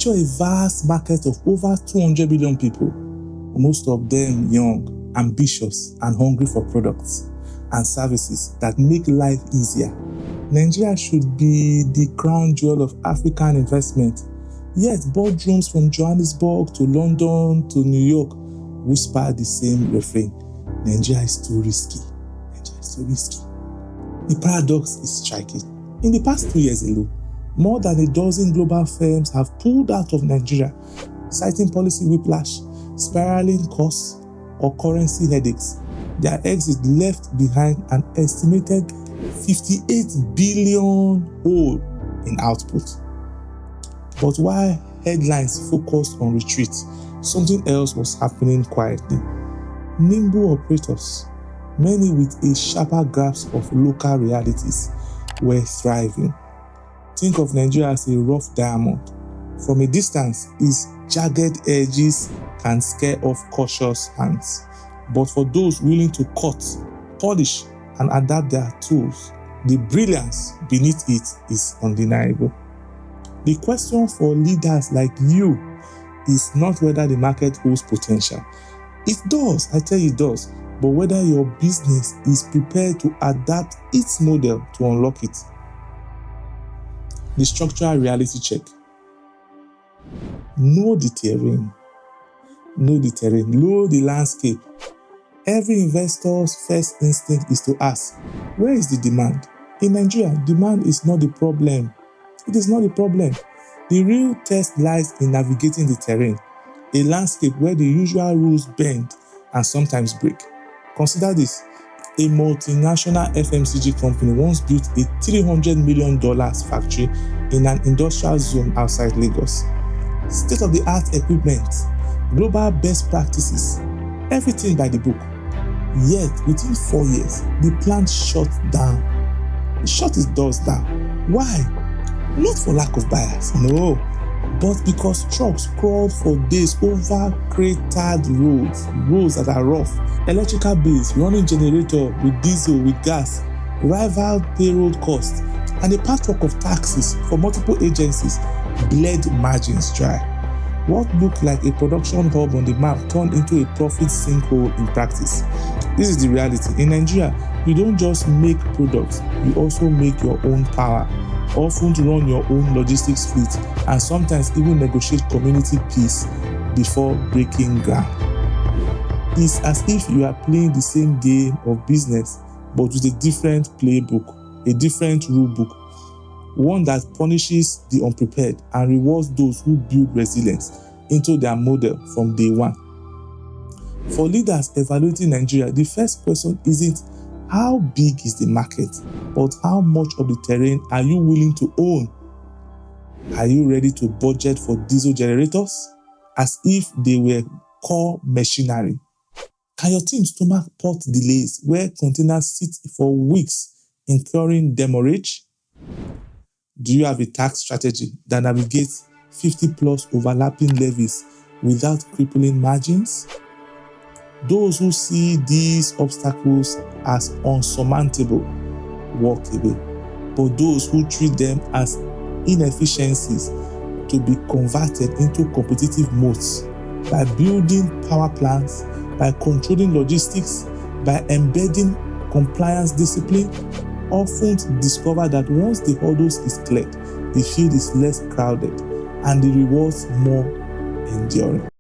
Picture a vast market of over 200 billion people, most of them young, ambitious, and hungry for products and services that make life easier. Nigeria should be the crown jewel of African investment. Yet boardrooms from Johannesburg to London to New York whisper the same refrain. Nigeria is too risky. Nigeria is too risky. The paradox is striking. In the past 2 years alone, more than a dozen global firms have pulled out of Nigeria, citing policy whiplash, spiraling costs, or currency headaches. Their exit left behind an estimated 58 billion hole in output. But while headlines focused on retreat, something else was happening quietly. Nimble operators, many with a sharper grasp of local realities, were thriving. Think of Nigeria as a rough diamond. From a distance, its jagged edges can scare off cautious hands. But for those willing to cut, polish, and adapt their tools, the brilliance beneath it is undeniable. The question for leaders like you is not whether the market holds potential. It does, I tell you it does, but whether your business is prepared to adapt its model to unlock it. The structural reality check. Know the terrain. Know the landscape. Every investor's first instinct is to ask, where is the demand? In Nigeria, demand is not the problem. It is not the problem. The real test lies in navigating the terrain, a landscape where the usual rules bend and sometimes break. Consider this. A multinational FMCG company once built a $300 million factory in an industrial zone outside Lagos. State-of-the-art equipment, global best practices, everything by the book. Yet, within 4 years, the plant shut down. It shut its doors down. Why? Not for lack of buyers, no, but because trucks crawled for days over cratered roads that are rough, electrical bills, running generator with diesel, with gas, rival payroll costs, and a patchwork of taxes for multiple agencies bled margins dry. What looked like a production hub on the map turned into a profit sinkhole in practice. This is the reality. In Nigeria, you don't just make products, you also make your own power, often to run your own logistics fleet, and sometimes even negotiate community peace before breaking ground. It's as if you are playing the same game of business, but with a different playbook, a different rule book, one that punishes the unprepared and rewards those who build resilience into their model from day one. For leaders evaluating Nigeria, the first question isn't how big is the market, but how much of the terrain are you willing to own? Are you ready to budget for diesel generators as if they were core machinery? Can your team stomach port delays where containers sit for weeks, incurring demurrage? Do you have a tax strategy that navigates 50 plus overlapping levies without crippling margins? Those who see these obstacles as unsurmountable walk away, but those who treat them as inefficiencies to be converted into competitive moats by building power plants, by controlling logistics, by embedding compliance discipline, often discover that once the hurdles is cleared, the field is less crowded and the rewards more enduring.